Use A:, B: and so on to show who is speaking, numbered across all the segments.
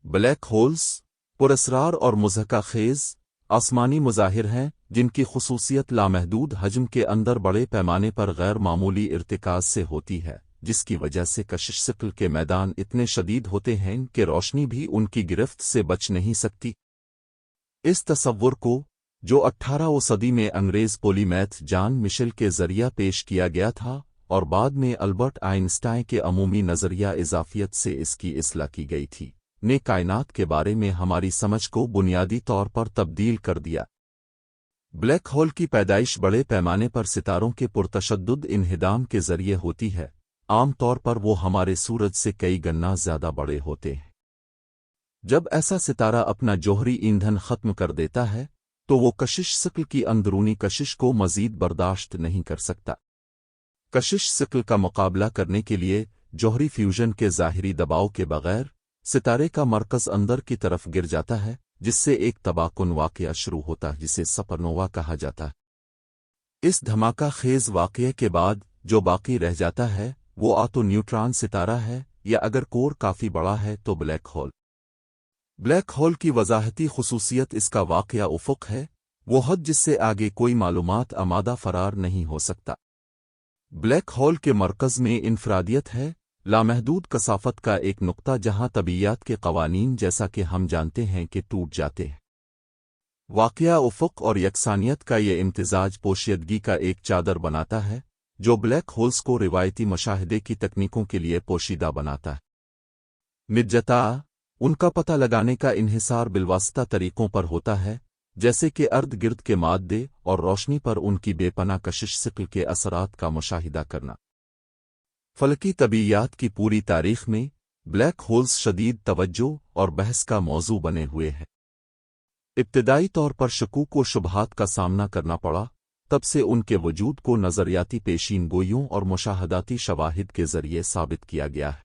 A: Black holes پراسرار اور مضحکہ خیز آسمانی مظاہر ہیں جن کی خصوصیت لامحدود حجم کے اندر بڑے پیمانے پر غیر معمولی ارتکاز سے ہوتی ہے، جس کی وجہ سے کشش ثقل کے میدان اتنے شدید ہوتے ہیں کہ روشنی بھی ان کی گرفت سے بچ نہیں سکتی۔ اس تصور کو، جو 18ویں صدی میں انگریز پولی میتھ جان مشل کے ذریعہ پیش کیا گیا تھا اور بعد میں البرٹ آئنسٹائن کے عمومی نظریہ اضافیت سے اس کی اصلاح کی گئی تھی، نے کائنات کے بارے میں ہماری سمجھ کو بنیادی طور پر تبدیل کر دیا۔ بلیک ہول کی پیدائش بڑے پیمانے پر ستاروں کے پرتشدد انہدام کے ذریعے ہوتی ہے۔ عام طور پر وہ ہمارے سورج سے کئی گنا زیادہ بڑے ہوتے ہیں۔ جب ایسا ستارہ اپنا جوہری ایندھن ختم کر دیتا ہے تو وہ کشش ثقل کی اندرونی کشش کو مزید برداشت نہیں کر سکتا۔ کشش ثقل کا مقابلہ کرنے کے لیے جوہری فیوژن کے ظاہری دباؤ کے بغیر ستارے کا مرکز اندر کی طرف گر جاتا ہے، جس سے ایک تباہ کن واقعہ شروع ہوتا ہے جسے سپرنووا کہا جاتا ہے۔ اس دھماکہ خیز واقعے کے بعد جو باقی رہ جاتا ہے وہ آ تو نیوٹران ستارہ ہے یا اگر کور کافی بڑا ہے تو بلیک ہول۔ بلیک ہول کی وضاحتی خصوصیت اس کا واقعہ افق ہے، وہ حد جس سے آگے کوئی معلومات آمادہ فرار نہیں ہو سکتا۔ بلیک ہول کے مرکز میں انفرادیت ہے، لامحدود کثافت کا ایک نقطہ جہاں طبیعیات کے قوانین جیسا کہ ہم جانتے ہیں کہ ٹوٹ جاتے ہیں۔ واقعہ افق اور یکسانیت کا یہ امتزاج پوشیدگی کا ایک چادر بناتا ہے جو بلیک ہولز کو روایتی مشاہدے کی تکنیکوں کے لیے پوشیدہ بناتا ہے۔ مجتا ان کا پتہ لگانے کا انحصار بالواسطہ طریقوں پر ہوتا ہے، جیسے کہ ارد گرد کے مادے اور روشنی پر ان کی بے پناہ کشش ثقل کے اثرات کا مشاہدہ کرنا۔ فلکی طبیعیات کی پوری تاریخ میں بلیک ہولز شدید توجہ اور بحث کا موضوع بنے ہوئے ہیں۔ ابتدائی طور پر شکوک و شبہات کا سامنا کرنا پڑا، تب سے ان کے وجود کو نظریاتی پیشین گوئیوں اور مشاہداتی شواہد کے ذریعے ثابت کیا گیا ہے۔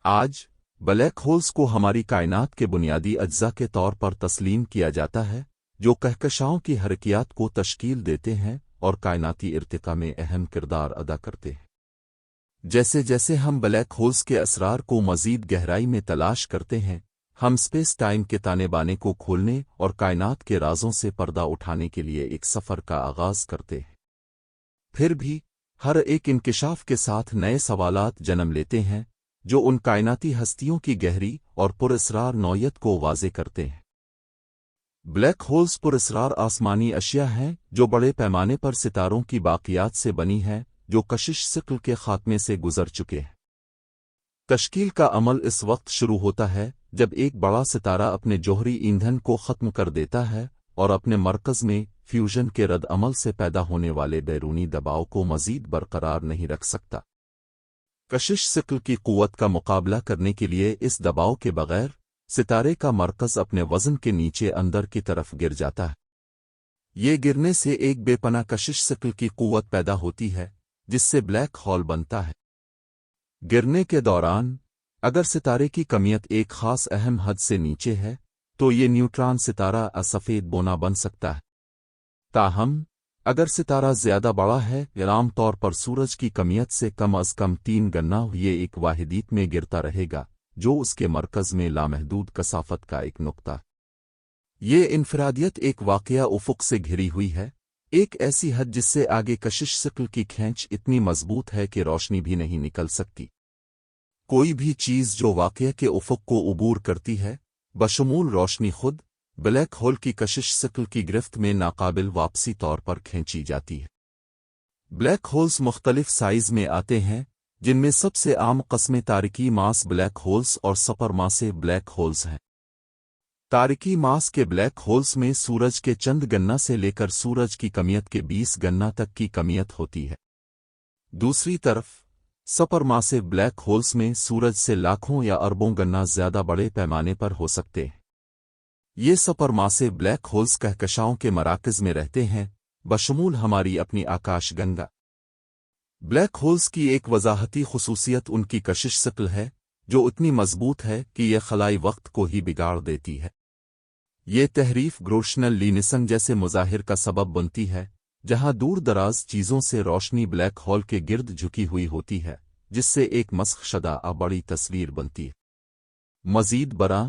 A: آج بلیک ہولز کو ہماری کائنات کے بنیادی اجزاء کے طور پر تسلیم کیا جاتا ہے جو کہکشاؤں کی حرکیات کو تشکیل دیتے ہیں اور کائناتی ارتقاء میں اہم کردار ادا کرتے ہیں۔ جیسے جیسے ہم بلیک ہولز کے اسرار کو مزید گہرائی میں تلاش کرتے ہیں، ہم اسپیس ٹائم کے تانے بانے کو کھولنے اور کائنات کے رازوں سے پردہ اٹھانے کے لیے ایک سفر کا آغاز کرتے ہیں۔ پھر بھی ہر ایک انکشاف کے ساتھ نئے سوالات جنم لیتے ہیں جو ان کائناتی ہستیوں کی گہری اور پراسرار نوعیت کو واضح کرتے ہیں۔ بلیک ہولز پراسرار آسمانی اشیاء ہیں جو بڑے پیمانے پر ستاروں کی باقیات سے بنی ہیں جو کشش ثقل کے خاتمے سے گزر چکے ہیں۔ تشکیل کا عمل اس وقت شروع ہوتا ہے جب ایک بڑا ستارہ اپنے جوہری ایندھن کو ختم کر دیتا ہے اور اپنے مرکز میں فیوژن کے رد عمل سے پیدا ہونے والے بیرونی دباؤ کو مزید برقرار نہیں رکھ سکتا۔ کشش ثقل کی قوت کا مقابلہ کرنے کے لیے اس دباؤ کے بغیر ستارے کا مرکز اپنے وزن کے نیچے اندر کی طرف گر جاتا ہے۔ یہ گرنے سے ایک بے پناہ کشش ثقل کی قوت پیدا ہوتی ہے جس سے بلیک ہول بنتا ہے۔ گرنے کے دوران اگر ستارے کی کمیت ایک خاص اہم حد سے نیچے ہے تو یہ نیوٹران ستارہ سفید بونا بن سکتا ہے۔ تاہم اگر ستارہ زیادہ بڑا ہے یا عام طور پر سورج کی کمیت سے کم از کم 3 گنا، یہ ایک واحدیت میں گرتا رہے گا جو اس کے مرکز میں لامحدود کثافت کا ایک نقطہ۔ یہ انفرادیت ایک واقعہ افق سے گھری ہوئی ہے، ایک ایسی حد جس سے آگے کشش ثقل کی کھینچ اتنی مضبوط ہے کہ روشنی بھی نہیں نکل سکتی۔ کوئی بھی چیز جو واقعہ کے افق کو عبور کرتی ہے، بشمول روشنی خود، بلیک ہول کی کشش ثقل کی گرفت میں ناقابل واپسی طور پر کھینچی جاتی ہے۔ بلیک ہولز مختلف سائز میں آتے ہیں، جن میں سب سے عام قسمیں تارکی ماس بلیک ہولز اور سپر ماسے بلیک ہولز ہیں۔ تارکی ماس کے بلیک ہولز میں سورج کے چند گنا سے لے کر سورج کی کمیت کے 20 گنا تک کی کمیت ہوتی ہے۔ دوسری طرف سپر ماسے بلیک ہولز میں سورج سے لاکھوں یا اربوں گنا زیادہ بڑے پیمانے پر ہو سکتے ہیں۔ یہ سپر ماسے بلیک ہولز کہکشاؤں کے مراکز میں رہتے ہیں، بشمول ہماری اپنی آکاش گنگا۔ بلیک ہولز کی ایک وضاحتی خصوصیت ان کی کشش ثقل ہے جو اتنی مضبوط ہے کہ یہ خلائی وقت کو ہی بگاڑ دیتی ہے۔ یہ تحریف گروشنل لینسنگ جیسے مظاہر کا سبب بنتی ہے جہاں دور دراز چیزوں سے روشنی بلیک ہول کے گرد جھکی ہوئی ہوتی ہے، جس سے ایک مسخ شدہ بڑی تصویر بنتی ہے۔ مزید برآں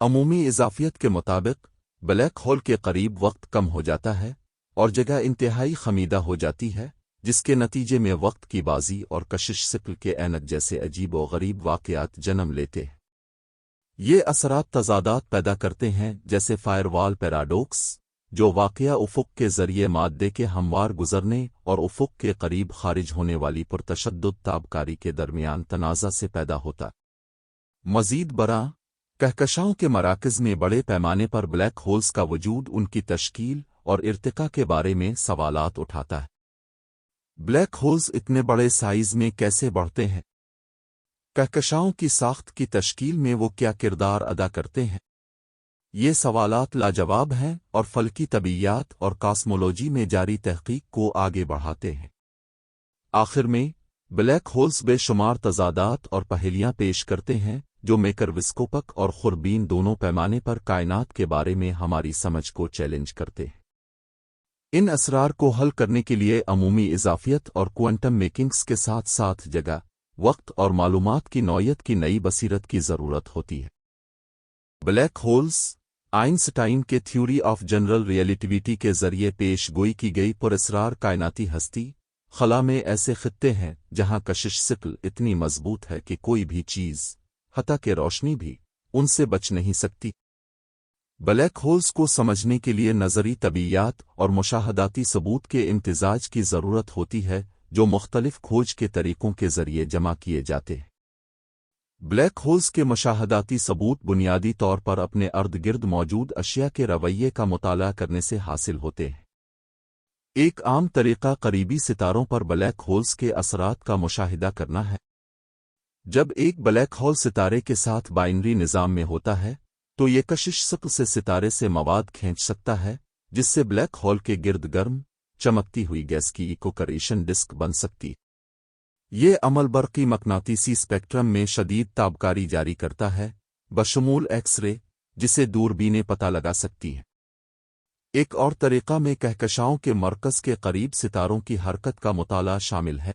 A: عمومی اضافیت کے مطابق بلیک ہول کے قریب وقت کم ہو جاتا ہے اور جگہ انتہائی خمیدہ ہو جاتی ہے، جس کے نتیجے میں وقت کی بازی اور کشش ثقل کے عینک جیسے عجیب و غریب واقعات جنم لیتے ہیں۔ یہ اثرات تضادات پیدا کرتے ہیں، جیسے فائر وال پیراڈوکس، جو واقعہ افق کے ذریعے مادے کے ہموار گزرنے اور افق کے قریب خارج ہونے والی پرتشدد تابکاری کے درمیان تنازع سے پیدا ہوتا۔ مزید برآں، کہکشاؤں کے مراکز میں بڑے پیمانے پر بلیک ہولز کا وجود ان کی تشکیل اور ارتقاء کے بارے میں سوالات اٹھاتا ہے۔ بلیک ہولز اتنے بڑے سائز میں کیسے بڑھتے ہیں؟ کہکشاؤں کی ساخت کی تشکیل میں وہ کیا کردار ادا کرتے ہیں؟ یہ سوالات لاجواب ہیں اور فلکی طبیعیات اور کاسمولوجی میں جاری تحقیق کو آگے بڑھاتے ہیں۔ آخر میں، بلیک ہولز بے شمار تضادات اور پہیلیاں پیش کرتے ہیں جو میکروسکوپک اور خوربین دونوں پیمانے پر کائنات کے بارے میں ہماری سمجھ کو چیلنج کرتے ہیں۔ ان اسرار کو حل کرنے کے لیے عمومی اضافیت اور کوانٹم میکنگز کے ساتھ ساتھ جگہ، وقت اور معلومات کی نوعیت کی نئی بصیرت کی ضرورت ہوتی ہے۔ بلیک ہولز آئنسٹائن کے تھیوری آف جنرل ریلیٹیوٹی کے ذریعے پیش گوئی کی گئی پراسرار کائناتی ہستی خلا میں ایسے خطے ہیں جہاں کشش ثقل اتنی مضبوط ہے کہ کوئی بھی چیز، حتیٰ کہ روشنی بھی، ان سے بچ نہیں سکتی۔ بلیک ہولز کو سمجھنے کے لیے نظری طبیعیات اور مشاہداتی ثبوت کے امتزاج کی ضرورت ہوتی ہے جو مختلف کھوج کے طریقوں کے ذریعے جمع کیے جاتے ہیں۔ بلیک ہولز کے مشاہداتی ثبوت بنیادی طور پر اپنے ارد گرد موجود اشیاء کے رویے کا مطالعہ کرنے سے حاصل ہوتے ہیں۔ ایک عام طریقہ قریبی ستاروں پر بلیک ہولز کے اثرات کا مشاہدہ کرنا ہے۔ جب ایک بلیک ہول ستارے کے ساتھ بائنری نظام میں ہوتا ہے تو یہ کشش ثقل سے ستارے سے مواد کھینچ سکتا ہے، جس سے بلیک ہول کے گرد گرم، چمکتی ہوئی گیس کی ایکوکریشن ڈسک بن سکتی۔ یہ عمل برقی مقناطیسی اسپیکٹرم میں شدید تابکاری جاری کرتا ہے، بشمول ایکس رے، جسے دوربینیں پتہ لگا سکتی ہیں۔ ایک اور طریقہ میں کہکشاؤں کے مرکز کے قریب ستاروں کی حرکت کا مطالعہ شامل ہے۔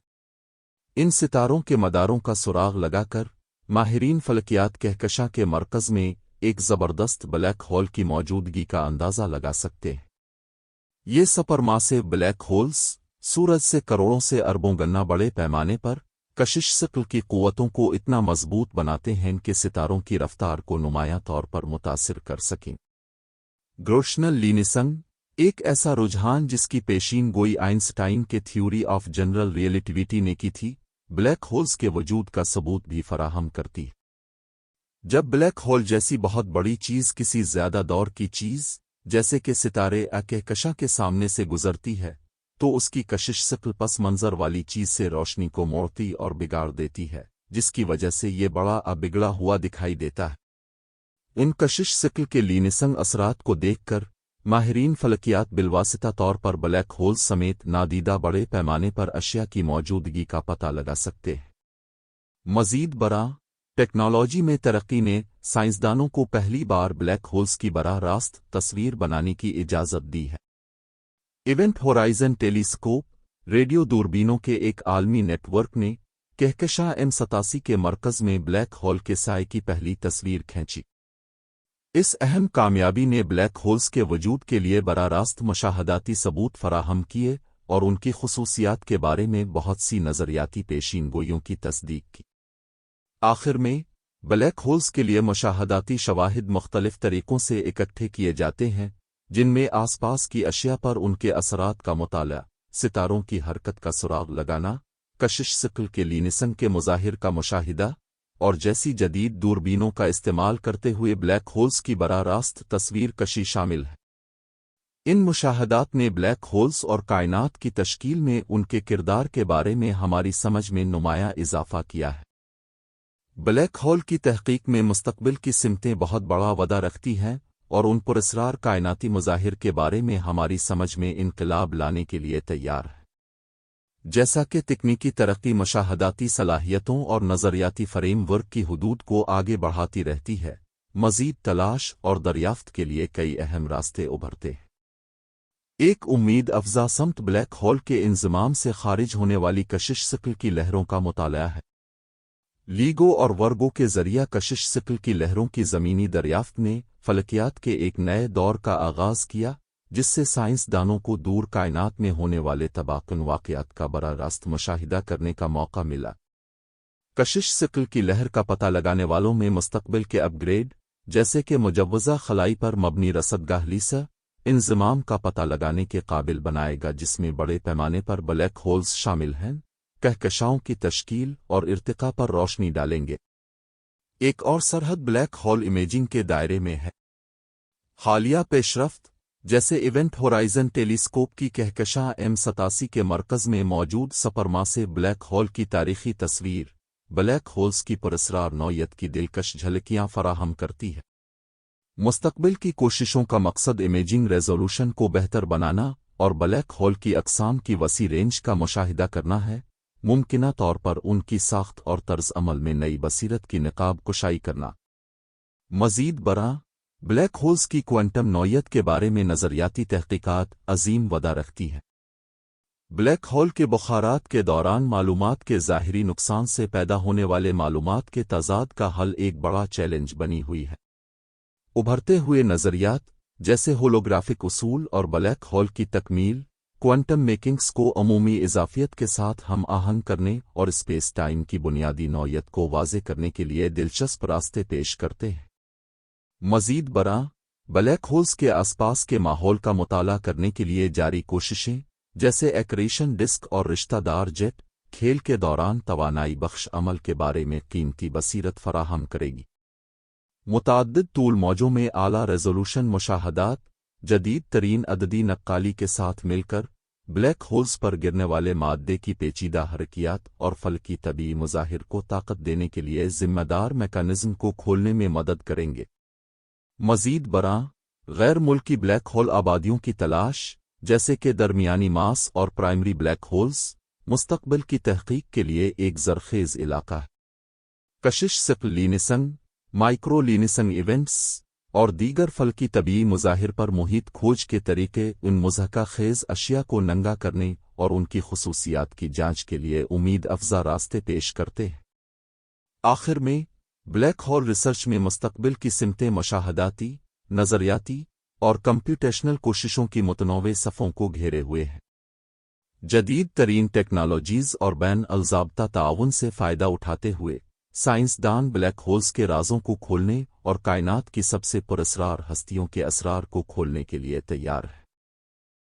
A: ان ستاروں کے مداروں کا سراغ لگا کر ماہرین فلکیات کہکشاں کے مرکز میں ایک زبردست بلیک ہول کی موجودگی کا اندازہ لگا سکتے ہیں۔ یہ سپر ماسیو بلیک ہولز سورج سے کروڑوں سے اربوں گنا بڑے پیمانے پر کشش ثقل کی قوتوں کو اتنا مضبوط بناتے ہیں کہ ستاروں کی رفتار کو نمایاں طور پر متاثر کر سکیں۔ گروشنل لینسنگ ایک ایسا رجحان جس کی پیشین گوئی آئنسٹائن کے تھیوری آف جنرل ریلیٹیوٹی نے کی تھی، بلیک ہولز کے وجود کا ثبوت بھی فراہم کرتی۔ جب بلیک ہول جیسی بہت بڑی چیز کسی زیادہ دور کی چیز، جیسے کہ ستارے کہکشاں کے سامنے سے گزرتی ہے، تو اس کی کشش ثقل پس منظر والی چیز سے روشنی کو موڑتی اور بگاڑ دیتی ہے، جس کی وجہ سے یہ بڑا بگڑا ہوا دکھائی دیتا ہے۔ ان کشش ثقل کے لینسنگ اثرات کو دیکھ کر ماہرین فلکیات بالواسطہ طور پر بلیک ہولز سمیت نادیدہ بڑے پیمانے پر اشیاء کی موجودگی کا پتہ لگا سکتے ہیں۔ مزید برآں، ٹیکنالوجی میں ترقی نے سائنسدانوں کو پہلی بار بلیک ہولز کی براہ راست تصویر بنانے کی اجازت دی ہے۔ ایونٹ ہورائزن ٹیلیسکوپ ریڈیو دوربینوں کے ایک عالمی نیٹ ورک نے کہکشاں M87 کے مرکز میں بلیک ہول کے سائے کی پہلی تصویر کھینچی۔ اس اہم کامیابی نے بلیک ہولز کے وجود کے لیے براہ راست مشاہداتی ثبوت فراہم کیے اور ان کی خصوصیات کے بارے میں بہت سی نظریاتی پیشین گوئیوں کی تصدیق کی۔ آخر میں، بلیک ہولز کے لیے مشاہداتی شواہد مختلف طریقوں سے اکٹھے کیے جاتے ہیں، جن میں آس پاس کی اشیاء پر ان کے اثرات کا مطالعہ، ستاروں کی حرکت کا سراغ لگانا، کشش ثقل کے لینسنگ کے مظاہر کا مشاہدہ، اور جیسی جدید دوربینوں کا استعمال کرتے ہوئے بلیک ہولز کی براہ راست تصویر کشی شامل ہے۔ ان مشاہدات نے بلیک ہولز اور کائنات کی تشکیل میں ان کے کردار کے بارے میں ہماری سمجھ میں نمایاں اضافہ کیا ہے۔ بلیک ہول کی تحقیق میں مستقبل کی سمتیں بہت بڑا وعدہ رکھتی ہیں اور ان پراسرار کائناتی مظاہر کے بارے میں ہماری سمجھ میں انقلاب لانے کے لیے تیار ہے۔ جیسا کہ تکنیکی ترقی مشاہداتی صلاحیتوں اور نظریاتی فریم ورک کی حدود کو آگے بڑھاتی رہتی ہے، مزید تلاش اور دریافت کے لیے کئی اہم راستے ابھرتے ہیں۔ ایک امید افزا سمت بلیک ہول کے انضمام سے خارج ہونے والی کشش ثقل کی لہروں کا مطالعہ ہے۔ لیگو اور ورگو کے ذریعہ کشش ثقل کی لہروں کی زمینی دریافت نے فلکیات کے ایک نئے دور کا آغاز کیا، جس سے سائنسدانوں کو دور کائنات میں ہونے والے تباکن واقعات کا براہ راست مشاہدہ کرنے کا موقع ملا۔ کشش ثقل کی لہر کا پتہ لگانے والوں میں مستقبل کے اپ گریڈ، جیسے کہ مجوزہ خلائی پر مبنی رصدگاہ لیسا، انضمام کا پتہ لگانے کے قابل بنائے گا، جس میں بڑے پیمانے پر بلیک ہولز شامل ہیں، کہکشاؤں کی تشکیل اور ارتقاء پر روشنی ڈالیں گے۔ ایک اور سرحد بلیک ہول امیجنگ کے دائرے میں ہے۔ حالیہ پیش رفت، جیسے ایونٹ ہورائزن ٹیلیسکوپ کی کہکشاں M87 کے مرکز میں موجود سپرماسیو بلیک ہول کی تاریخی تصویر، بلیک ہولز کی پراسرار نوعیت کی دلکش جھلکیاں فراہم کرتی ہے۔ مستقبل کی کوششوں کا مقصد امیجنگ ریزولوشن کو بہتر بنانا اور بلیک ہول کی اقسام کی وسیع رینج کا مشاہدہ کرنا ہے، ممکنہ طور پر ان کی ساخت اور طرز عمل میں نئی بصیرت کی نقاب کشائی کرنا۔ مزید برآں، بلیک ہولز کی کوانٹم نوعیت کے بارے میں نظریاتی تحقیقات عظیم ودا رکھتی ہیں۔ بلیک ہول کے بخارات کے دوران معلومات کے ظاہری نقصان سے پیدا ہونے والے معلومات کے تضاد کا حل ایک بڑا چیلنج بنی ہوئی ہے۔ ابھرتے ہوئے نظریات، جیسے ہولوگرافک اصول اور بلیک ہول کی تکمیل، کوانٹم میکنگز کو عمومی اضافیت کے ساتھ ہم آہنگ کرنے اور اسپیس ٹائم کی بنیادی نوعیت کو واضح کرنے کے لیے دلچسپ راستے پیش کرتے ہیں۔ مزید برآں، بلیک ہولز کے آس پاس کے ماحول کا مطالعہ کرنے کے لیے جاری کوششیں، جیسے ایکریشن ڈسک اور رشتہ دار جیٹ کھیل کے دوران توانائی بخش عمل کے بارے میں قیمتی بصیرت فراہم کرے گی۔ متعدد طول موجوں میں اعلیٰ ریزولوشن مشاہدات، جدید ترین عددی نقالی کے ساتھ مل کر بلیک ہولز پر گرنے والے مادے کی پیچیدہ حرکیات اور فلکی طبیعی مظاہر کو طاقت دینے کے لیے ذمہ دار میکانزم کو کھولنے میں مدد کریں گے۔ مزید برآں، غیر ملکی بلیک ہول آبادیوں کی تلاش، جیسے کہ درمیانی ماس اور پرائمری بلیک ہولز، مستقبل کی تحقیق کے لیے ایک زرخیز علاقہ ہے۔ کشش ثقل لینسنگ، مائکرو لینسنگ ایونٹس اور دیگر فلکی طبیعی مظاہر پر محیط کھوج کے طریقے ان مضحکہ خیز اشیاء کو ننگا کرنے اور ان کی خصوصیات کی جانچ کے لیے امید افزا راستے پیش کرتے ہیں۔ آخر میں، بلیک ہول ریسرچ میں مستقبل کی سمتیں مشاہداتی، نظریاتی اور کمپیوٹیشنل کوششوں کی متنوع صفوں کو گھیرے ہوئے ہیں۔ جدید ترین ٹیکنالوجیز اور بین الضابطہ تعاون سے فائدہ اٹھاتے ہوئے، سائنسدان بلیک ہولز کے رازوں کو کھولنے اور کائنات کی سب سے پراسرار ہستیوں کے اسرار کو کھولنے کے لیے تیار ہیں۔